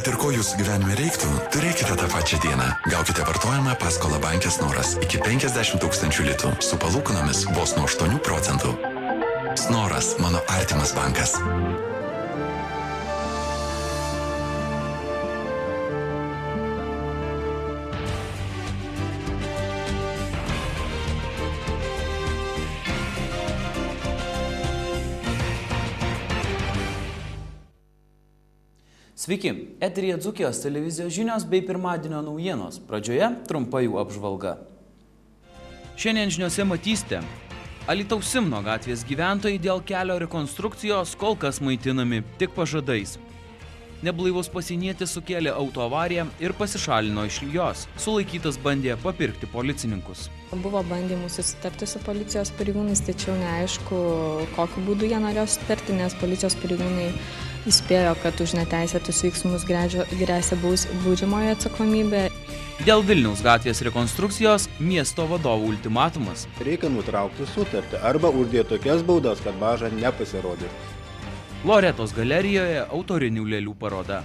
Kad ir ko jūsų gyvenime reiktų, turėkite tą pačią dieną. Gaukite vartojamą paskolą banke Snoras iki 50 000 litų su palūkanomis vos nuo 8%. Snoras – mano artimas bankas. Sveiki, eteryje Dzūkijos televizijos žinios bei pirmadienio naujienos. Pradžioje trumpa jų apžvalga. Šiandien žiniose matysite. Alytaus Simno gatvės gyventojai dėl kelio rekonstrukcijos kol kas maitinami tik pažadais. Neblaivus pasienietis sukėlė autoavariją ir pasišalino iš jos. Sulaikytas bandė papirkti policininkus. Buvo bandymų susitarti su policijos pareigūnais, tačiau neaišku, kokiu būdu jie norėjo sutarti, nes policijos pareigūnai įspėjo, kad už neteisėtus veiksmus gresia baudžiamoji atsakomybė. Dėl Vilniaus gatvės rekonstrukcijos miesto vadovų ultimatumas. Reikia nutraukti sutartį arba uždėti tokias baudas, kad maža nepasirodytų. Loretos galerijoje autorinių lėlių paroda.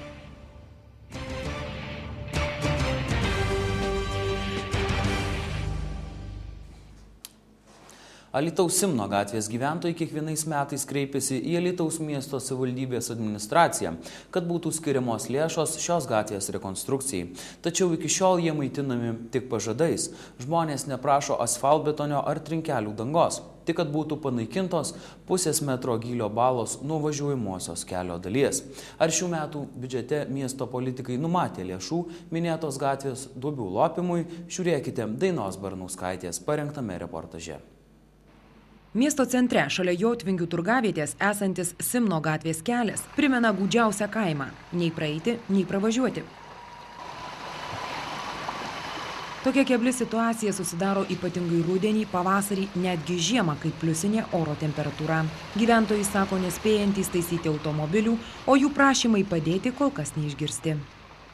Alytaus Simno gatvės gyventojai kiekvienais metais kreipiasi į Alytaus miesto savivaldybės administraciją, kad būtų skiriamos lėšos šios gatvės rekonstrukcijai. Tačiau iki šiol jie maitinami tik pažadais. Žmonės neprašo asfaltbetonio ar trinkelių dangos, tik kad būtų panaikintos pusės metro gylio balos nuo važiuojamosios kelio dalies. Ar šių metų biudžete miesto politikai numatė lėšų minėtos gatvės duobių lopimui, žiūrėkite Dainos Barnauskaitės parengtame reportaže. Miesto centre šalia Jotvingių turgavietės esantis Simno gatvės kelias primena gūdžiausią kaimą – nei praeiti, nei pravažiuoti. Tokia kebli situacija susidaro ypatingai rudenį, pavasarį, netgi žiemą, kaip pliusinė oro temperatūra. Gyventojai sako nespėjantys taisyti automobilių, o jų prašymai padėti kol kas neišgirsti.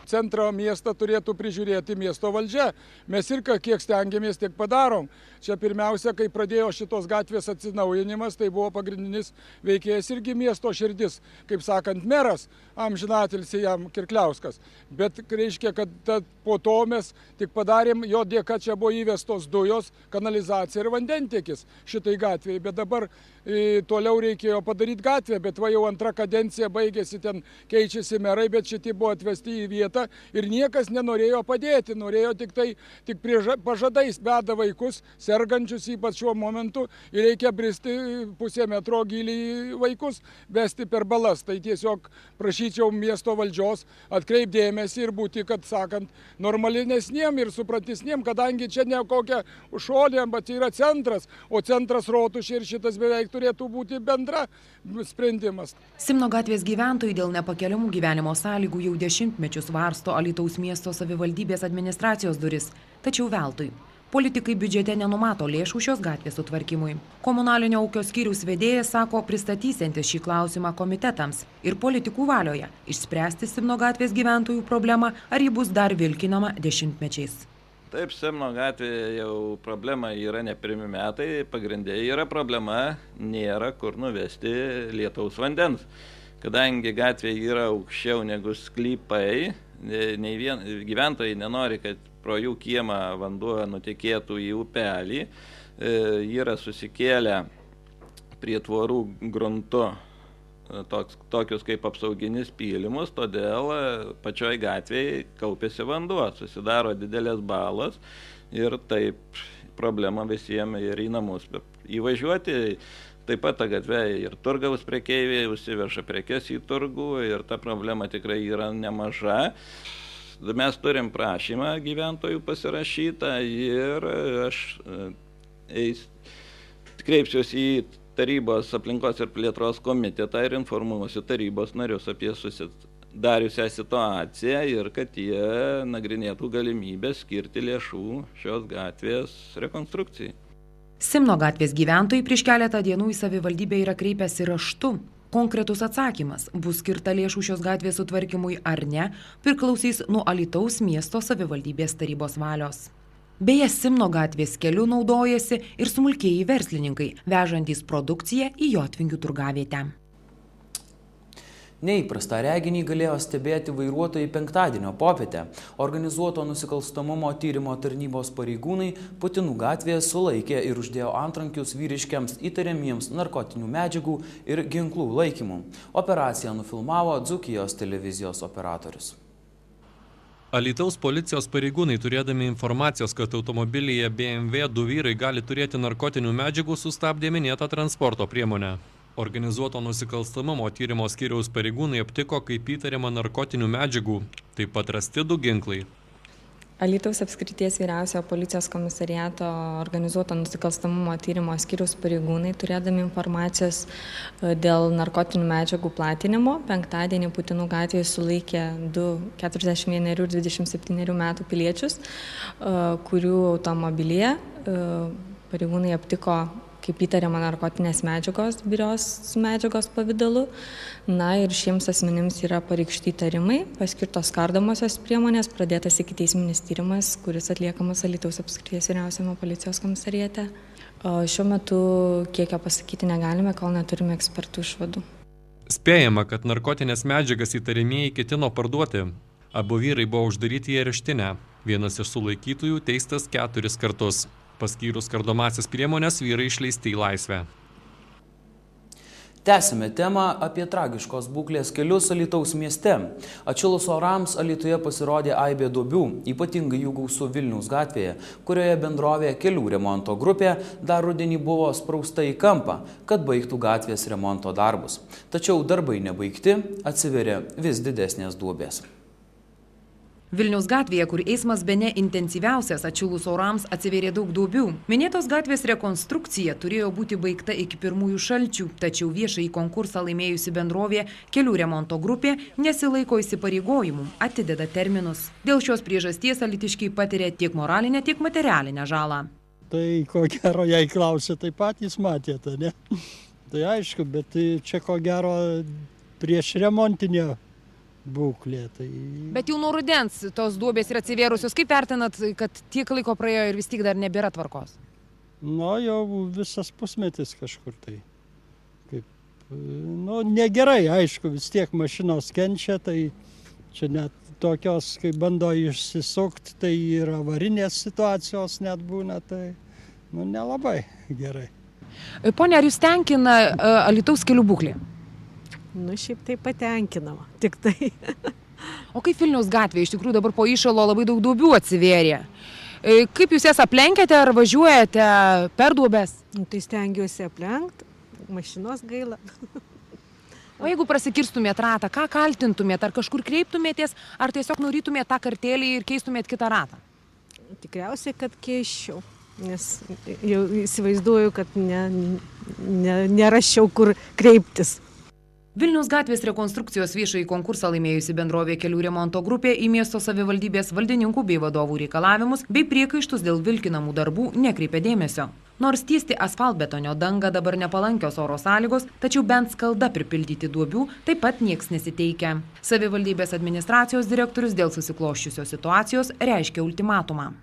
Centro miestą turėtų prižiūrėti miesto valdžia. Mes ir kiek stengiamės, tiek padarom. Čia pirmiausia, kai pradėjo šitos gatvės atsinaujinimas, tai buvo pagrindinis veikėjas irgi miesto širdis, kaip sakant, meras, amžinatilsį jam Kirkliauskas. Bet reiškia, kad po to mes tik padarėm, jo dėka čia buvo įvestos dujos, kanalizacija ir vandentiekis šitai gatvėje. Bet dabar toliau reikėjo padaryti gatvę, bet va jau antra kadencija baigėsi, ten keičiasi merai, bet šitie buvo atvesti į vietą ir niekas nenorėjo padėti, norėjo tik pažadais beda vaikus, sergančius ypač šiuo momentu, ir reikia bristi pusę metro gylį vaikus, vesti per balas. Tai tiesiog prašyčiau miesto valdžios atkreipdėmėsi ir būti, kad sakant, normalinesniem ir supratesniem, kadangi čia ne kokia šolė, bet yra centras, o centras Rotušė ir šitas beveik turėtų būti bendra sprendimas. Simno gatvės gyventojai dėl nepakeliamų gyvenimo sąlygų jau dešimtmečius varsto Alytaus miesto savivaldybės administracijos duris, tačiau veltui. Politikai biudžete nenumato lėšų šios gatvės sutvarkymui. Komunalinio ūkio skyriaus vedėjas sako pristatysiantis šį klausimą komitetams ir politikų valioje išspręsti Simno gatvės gyventojų problemą, ar ji bus dar vilkinama dešimtmečiais. Taip, Simno gatvėje jau problema yra ne pirmi metai, pagrindė yra problema, nėra kur nuvesti lietaus vandens. Kadangi gatvė yra aukščiau negu sklypai, gyventojai nenori, kad pro jų kiemą vanduo nutekėtų į upelį, yra susikėlę prie tvorų gruntu tokius kaip apsauginis pylimus, todėl pačioj gatvėje kaupėsi vanduo, susidaro didelės balos ir taip problema visiems ir į namus. Įvažiuoti taip pat ta gatvė ir turgaus prekeiviai užsiveža prekes į turgų ir ta problema tikrai yra nemaža. Mes turim prašymą gyventojų pasirašytą ir aš kreipsiuosi į tarybos aplinkos ir plėtros komitetą ir informuosiu tarybos narius apie susidariusią situaciją ir kad jie nagrinėtų galimybę skirti lėšų šios gatvės rekonstrukcijai. Simno gatvės gyventojai prieš keletą dienų į savivaldybę yra kreipęsi raštu. Konkretus atsakymas, bus skirta lėšų šios gatvės sutvarkymui ar ne, priklausys nuo Alytaus miesto savivaldybės tarybos valios. Beje, Simno gatvės keliu naudojasi ir smulkieji verslininkai, vežantys produkciją į Jotvingių turgavietę. Neįprastą reginį galėjo stebėti vairuotojai penktadienio popietę. Organizuoto nusikalstamumo tyrimo tarnybos pareigūnai Putinų gatvėje sulaikė ir uždėjo antrankius vyriškiams įtariamiems narkotinių medžiagų ir ginklų laikymų. Operaciją nufilmavo Dzūkijos televizijos operatorius. Alytaus policijos pareigūnai, turėdami informacijos, kad automobilyje BMW 2 vyrai gali turėti narkotinių medžiagų, sustabdė minėtą transporto priemonę. Organizuoto nusikalstamumo tyrimo skyriaus pareigūnai aptiko kaip įtariama narkotinių medžiagų, taip pat rasti 2 ginklai. Alytaus apskrities vyriausiojo policijos komisariato organizuoto nusikalstamumo tyrimo skyriaus pareigūnai, turėdami informacijos dėl narkotinių medžiagų platinimo, penktadienį Putinų gatvėje sulaikė 2 41 ir 27 metų piliečius, kurių automobilyje pareigūnai aptiko kaip įtariama narkotinės medžiagos, birios medžiagos pavidalu. Na ir šiems asmenims yra pareikšti įtarimai, paskirtos kardomosios priemonės, pradėtas ikiteisminis tyrimas, kuris atliekamas Alytaus apskrities vyriausiame policijos komisariate. Šiuo metu kiekio pasakyti negalime, kol neturime ekspertų išvadų. Spėjama, kad narkotinės medžiagas įtarimieji ketino parduoti. Abu vyrai buvo uždaryti į areštinę. Vienas iš sulaikytųjų teistas 4 kartus. Paskyrus kardomąsias priemonės, vyrai išleisti į laisvę. Tęsime temą apie tragiškos būklės kelius Alytaus mieste. Atšilus orams Alytuje pasirodė aibė duobių, ypatingai jų gausu Vilniaus gatvėje, kurioje bendrovė Kelių remonto grupė dar rudenį buvo sprausta į kampą, kad baigtų gatvės remonto darbus. Tačiau darbai nebaigti, atsiveria vis didesnės duobės. Vilniaus gatvėje, kur eismas bene intensyviausias, atšilus orams atsivėrė daug duobių. Minėtos gatvės rekonstrukcija turėjo būti baigta iki pirmųjų šalčių, tačiau viešąjį konkursą laimėjusi bendrovė Kelių remonto grupė nesilaiko įsipareigojimų, atideda terminus. Dėl šios priežasties alytiškiai patiria tiek moralinę, tiek materialinę žalą. Tai ko gero, jei klausė, tai patys matėte, ne? Tai aišku, bet čia ko gero prieš remontinę būklė. Tai... Bet jau nuo rudens tos duobės yra atsivėrusios. Kaip vertinat, kad tiek laiko praėjo ir vis tiek dar nebėra tvarkos? Nu, jau visas pusmetis kažkur tai. Kaip, nu, negerai, aišku, vis tiek mašinos kenčia, tai čia net tokios, kai bando išsisukti, tai ir avarinės situacijos net būna, tai nu, nelabai gerai. Pone, ar jūs tenkina Alytaus kelių būklė? Nu, šiaip tai patenkinama, tik tai. O kaip Vilniaus gatvėje, iš tikrųjų dabar po įšalo labai daug duobių atsivėrė. Kaip jūs jas aplenkėte ar važiuojate per duobes? Nu, tai stengiuosi aplenkti, mašinos gaila. O jeigu prasikirstumėt ratą, ką kaltintumėt, ar kažkur kreiptumėtės, ar tiesiog nurytumėt tą kartėlį ir keistumėt kitą ratą? Tikriausiai, kad keisčiau, nes jau įsivaizduoju, kad neraščiau, kur kreiptis. Vilniaus gatvės rekonstrukcijos viešąjį konkursą laimėjusi bendrovė Kelių remonto grupė į miesto savivaldybės valdininkų bei vadovų reikalavimus bei priekaištus dėl vilkinamų darbų nekreipė dėmesio. Nors tiesti asfaltbetonio dangą dabar nepalankios oro sąlygos, tačiau bent skalda pripildyti duobių taip pat nieks nesiteikia. Savivaldybės administracijos direktorius dėl susikloščiusios situacijos reiškia ultimatumą.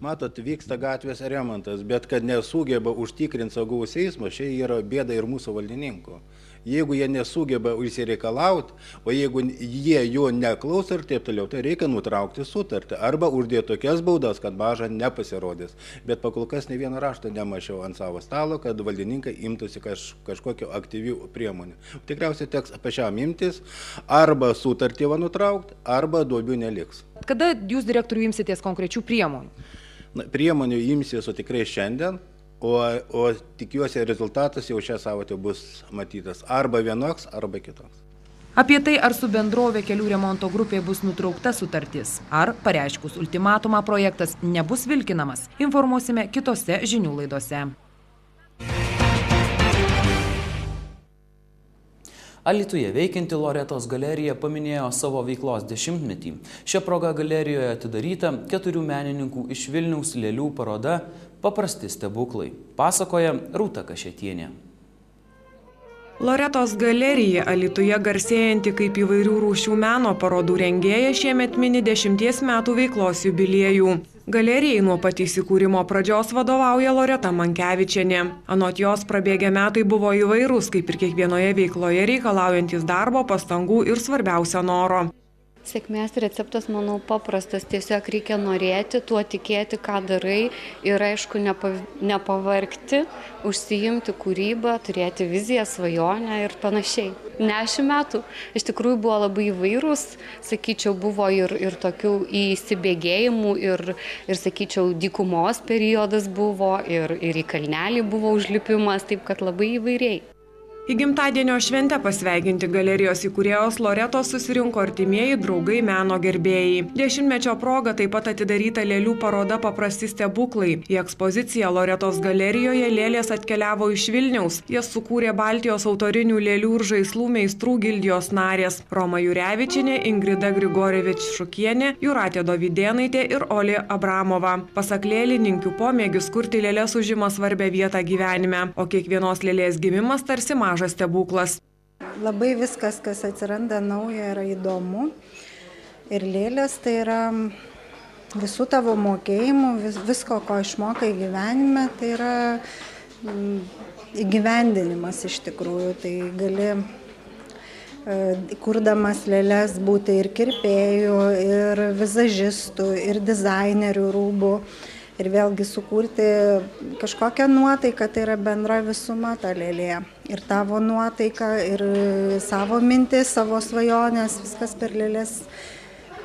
Matot, vyksta gatvės remontas, bet kad nesugeba užtikrinti saugaus eismo, čia yra bėda ir mūsų valdininkų. Jeigu jie nesugeba išsireikalauti, o jeigu jie jo neklauso ir taip toliau, tai reikia nutraukti sutartį arba uždėti tokias baudas, kad maža nepasirodys. Bet pakol kas ne vieną raštą nemačiau ant savo stalo, kad valdininkai imtųsi kažkokio aktyvių priemonių. Tikriausiai teks pačiam imtis arba sutartį nutraukti, arba duobių neliks. Kada jūs, direktorių, imsitės konkrečių priemonių? Priemonių imsiuosi tikrai šiandien. O tikiuosi rezultatas jau šią savaitę bus matytas arba vienoks, arba kitoks. Apie tai, ar su bendrovė Kelių remonto grupė bus nutraukta sutartis, ar pareiškus ultimatumą projektas nebus vilkinamas, informuosime kitose žinių laidose. Alytuje veikianti Loretos galerija paminėjo savo veiklos 10-metį. Šia proga galerijoje atidaryta 4 menininkų iš Vilniaus lėlių paroda Paprasti stebuklai, pasakoja Rūta Kašėtienė. Loretos galerija, Alytuje garsėjanti kaip įvairių rūšių meno parodų rengėja, šiemet mini 10 metų veiklos jubiliejų. Galerijai nuo pat įsikūrimo pradžios vadovauja Loreta Mankevičienė. Anot jos prabėgę metai buvo įvairūs, kaip ir kiekvienoje veikloje reikalaujantis darbo, pastangų ir svarbiausia noro. Sėkmės receptas, manau, paprastas. Tiesiog reikia norėti, tuo tikėti, ką darai ir, aišku, nepavargti, užsiimti kūrybą, turėti viziją, svajonę ir panašiai. 10 metų iš tikrųjų buvo labai įvairūs, sakyčiau, buvo ir tokių įsibėgėjimų ir sakyčiau, dykumos periodas buvo ir į kalnelį buvo užlipimas, taip kad labai įvairiai. Į gimtadienio šventę pasveikinti galerijos įkūrėjos Loretos susirinko artimieji, draugai, meno gerbėjai. 10-mečio proga taip pat atidaryta lėlių paroda Paprasti stebuklai. Į ekspoziciją Loretos galerijoje lėlės atkeliavo iš Vilniaus. Jas sukūrė Baltijos autorinių lėlių ir žaislų meistrų gildijos narės Roma Jurevičienė, Ingrida Grigorevič-Šukienė, Jūratė Dovydėnaitė ir Olė Abramova. Pasak lėlininkių, pomėgis kurti lėlės užima svarbią vietą gyvenime, o kiekvienos lėlės gimimas tarsi mažas stebuklas. Labai viskas, kas atsiranda nauja, yra įdomu. Ir lėlės tai yra visų tavo mokėjimų, visko, ko išmokai gyvenime, tai yra įgyvendinimas iš tikrųjų. Tai gali kurdamas lėlės būti ir kirpėjų, ir vizažistų, ir dizainerių rūbų. Ir vėlgi sukurti kažkokią nuotaiką, tai yra bendra visuma ta lėlė. Ir tavo nuotaika, ir savo mintis, savo svajonės, viskas per lėlės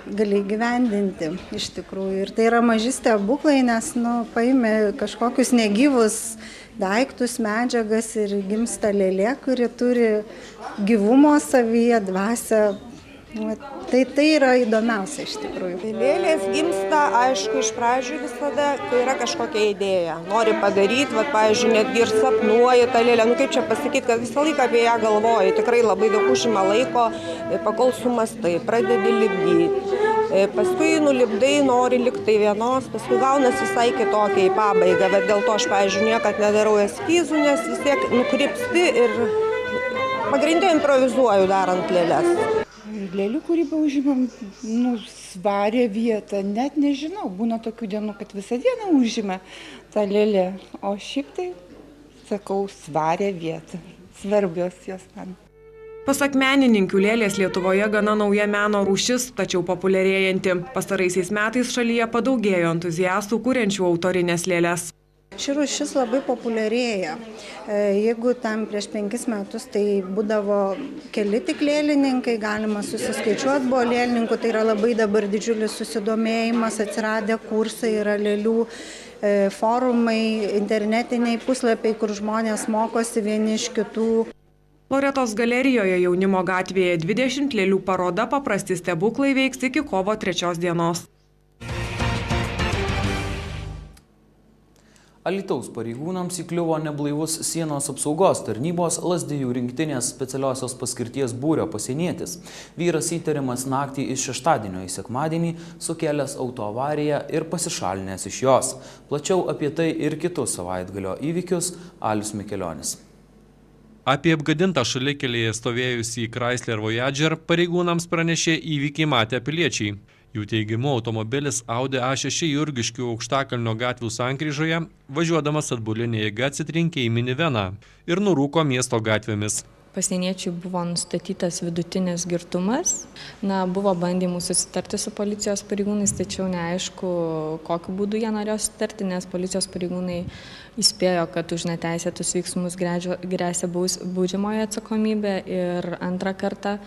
gali gyvendinti iš tikrųjų. Ir tai yra maži stebuklai, nes paimi kažkokius negyvus daiktus, medžiagas ir gimsta lėlė, kuri turi gyvumo savyje, dvasią. Tai yra įdomiausia iš tikrųjų. Lėlės gimsta, aišku, iš pradžių visada, kai yra kažkokia idėja. Nori padaryti, pavyzdžiui, netgi ir sapnuoji tą lėlę. Kaip čia pasakyti, kad visą laiką apie ją galvoji. Tikrai labai daug užima laiko, pakol sumastai, pradedi lipdyti. Paskui nulipdai, nori liktai vienos, paskui gaunas visai kitokia į pabaigą. Bet dėl to aš, pavyzdžiui, niekad nedarau eskizų, nes vis tiek nukrypsti ir pagrindė improvizuoju darant lėlės. Lėlių kūryba užima svarę vietą, net nežinau, būna tokių dienų, kad visą dieną užima tą lėlę, o šiaip tai, sakau, svarę vietą, svarbios jos man. Pasak menininkių, lėlės Lietuvoje gana nauja meno rūšis, tačiau populiarėjanti. Pastaraisiais metais šalyje padaugėjo entuziastų kuriančių autorinės lėlės. Ši rūšis labai populiarėja. Jeigu tam prieš 5 metus tai būdavo keli tik lėlininkai, galima susiskaičiuoti, buvo lėlininkų, tai yra labai dabar didžiulis susidomėjimas, atsiradę kursai, yra lėlių forumai, internetiniai puslapiai, kur žmonės mokosi vieni iš kitų. Loretos galerijoje Jaunimo gatvėje 20 lėlių paroda Paprasti stebuklai veiks iki kovo 3 dienos. Alytaus pareigūnams įkliuvo neblaivus sienos apsaugos tarnybos Lazdijų rinktinės specialiosios paskirties būrio pasienietis. Vyras įtariamas naktį iš šeštadienio į sekmadienį sukėlęs autoavariją ir pasišalinęs iš jos. Plačiau apie tai ir kitus savaitgalio įvykius Alius Mikelionis. Apie apgadintą šalikelėje stovėjusį Chrysler Voyager pareigūnams pranešė įvykį matę piliečiai. Jų teigimu, automobilis Audi A6 Jurgiškių Aukštakalnio gatvių sankryžoje, važiuodamas atbulinė jėga atsitrinkė į miniveną ir nurūko miesto gatvėmis. Pasieniečiui buvo nustatytas vidutinis girtumas. Buvo bandymų susitarti su policijos pareigūnais, tačiau neaišku, kokiu būdu jie norėjo susitarti, nes policijos pareigūnai įspėjo, kad už neteisėtus veiksmus gresia baudžiamoji atsakomybė ir antrą kartą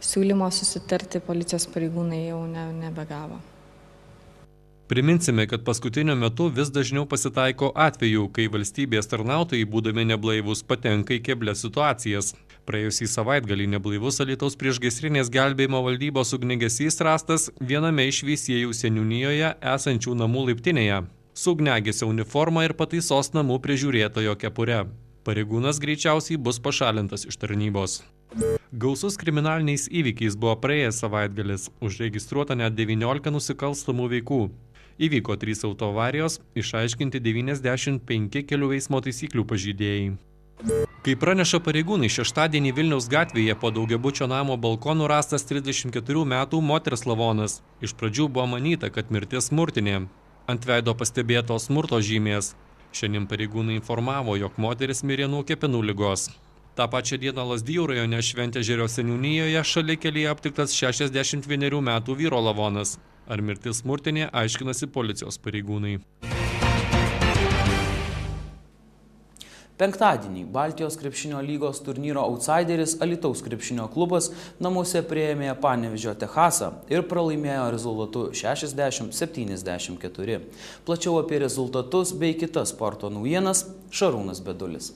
siūlymo susitarti policijos pareigūnai jau nebegavo. Priminsime, kad paskutiniu metu vis dažniau pasitaiko atvejų, kai valstybės tarnautojai, būdami neblaivus, patenka į keblias situacijas. Praėjusį savaitgalį neblaivus Alytaus priešgaisrinės gelbėjimo valdybos ugniagesys rastas viename iš Veisiejų seniūnijoje esančių namų laiptinėje, su ugniagesio uniforma ir pataisos namų prižiūrėtojo kepure. Pareigūnas greičiausiai bus pašalintas iš tarnybos. Gausus kriminaliniais įvykiais buvo praėjęs savaitgalis, užregistruota net 19 nusikalstamų veikų. Įvyko 3 autoavarijos, išaiškinti 95 kelių eismo taisyklių pažeidėjai. Kaip praneša pareigūnai, šeštadienį Vilniaus gatvėje po daugiabučio namo balkonų rastas 34 metų moters lavonas. Iš pradžių buvo manyta, kad mirtis smurtinė. Ant veido pastebėtos smurto žymės. Šiandien pareigūnai informavo, jog moteris mirė nuo kepenų ligos. Ta pačia diena Lazdijų rajone Šventežerio seniūnijoje šalikelėje aptiktas 61 metų vyro lavonas. Ar mirtis smurtinė, aiškinasi policijos pareigūnai. Penktadienį Baltijos krepšinio lygos turnyro outsideris Alytaus krepšinio klubas namuose priėmė Panevėžio Techasą ir pralaimėjo rezultatu 60-74. Plačiau apie rezultatus bei kitas sporto naujienas Šarūnas Bedulis.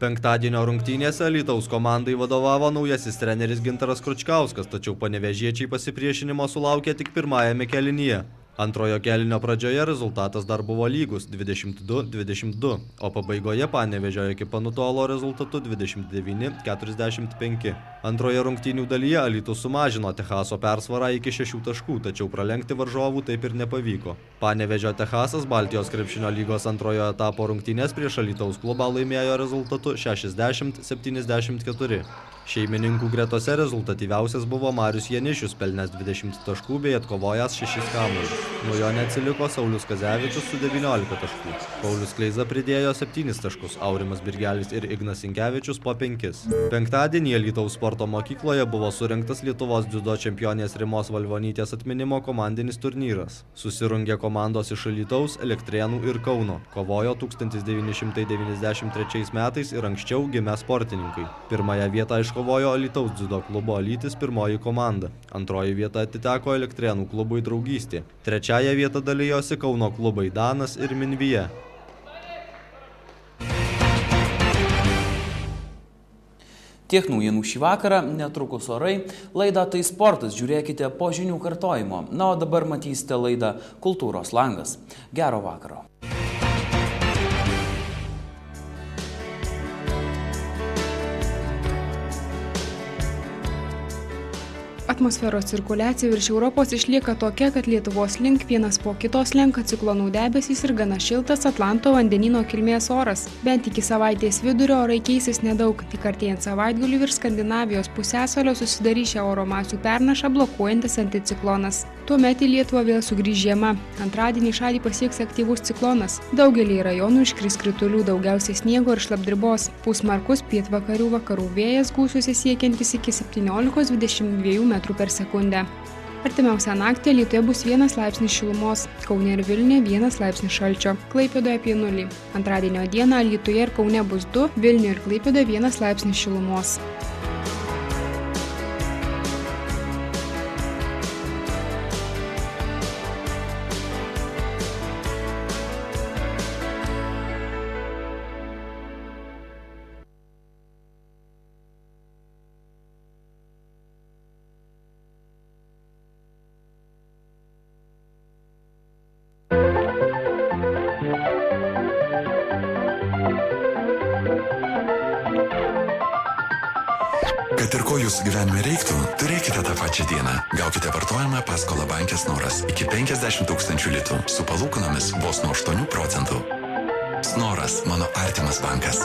Penktadienio rungtynėse Alytaus komandai vadovavo naujasis treneris Gintaras Kručkauskas, tačiau panevėžiečiai pasipriešinimo sulaukė tik pirmajame kėlinyje. Antrojo kėlinio pradžioje rezultatas dar buvo lygus 22-22, o pabaigoje Panevėžio ekipa nutolo rezultatu 29-45. Antroje rungtynių dalyje Alytus sumažino Techaso persvarą iki 6 taškų, tačiau pralenkti varžovų taip ir nepavyko. Panevėžio Techasas Baltijos krepšinio lygos antrojo etapo rungtynės prieš Alytaus klubą laimėjo rezultatu 60-74. Šeimininkų gretose rezultatyviausias buvo Marius Janišius, pelnęs 20 taškų bei atkovojęs 6 kamuolius. Nuo jo neatsiliko Saulius Kazevičius su 19 taškų. Paulius Kleiza pridėjo 7 taškus, Aurimas Birgelis ir Ignas Sinkevičius po 5. Penktadienį Alytaus sporto mokykloje buvo surengtas Lietuvos dziudo čempionės Rimos Valvonytės atminimo komandinis turnyras. Susirungė komandos iš Alytaus, Elektrėnų ir Kauno. Kovojo 1993 metais ir anksčiau gimę sportininkai. Pirmąją vietą iškovojo Alytaus dziudo klubo Alytis pirmoji komanda. Antroji vieta atiteko Elektrėnų klubui Draugystė. Trečiąją vietą dalyjosi Kauno klubai Danas ir Minvyje. Tiek naujienų šį vakarą, netrukus orai, laidą Tai sportas žiūrėkite po žinių kartojimo. Na, o dabar matysite laidą Kultūros langas. Gero vakaro. Atmosferos cirkuliacija virš Europos išlieka tokia, kad Lietuvos link vienas po kitos slenka ciklonų debesys ir gana šiltas Atlanto vandenyno kilmės oras. Bent iki savaitės vidurio orai keisis nedaug, tik artėjant savaitgaliui virš Skandinavijos pusiasalio susidarys šią oro masių pernašą blokuojantis anticiklonas. Tuomet į Lietuvą vėl sugrįš žiema. Antradienį šalį pasieks aktyvus ciklonas. Daugelį rajonų iškris kritulių, daugiausiai sniego ir šlapdribos. Pūs smarkus pietvakarių vakarų vėjas, gūsiuose siekiantis iki 17–22 metrų per sekundę. Artimiausią naktį Alytuje bus 1 laipsnis šilumos, Kaune ir Vilniuje 1 laipsnis šalčio, Klaipėdoje apie 0. Antradienio dieną Alytuje ir Kaune bus 2, Vilniuje ir Klaipėdoje 1 laipsnis šilumos. Kad ir ko jūsų gyvenime reiktų, turėkite tą pačią dieną. Gaukite vartojamą paskolą banke Snoras iki 50 000 litų su palūkanomis vos nuo 8%. Snoras – mano artimas bankas.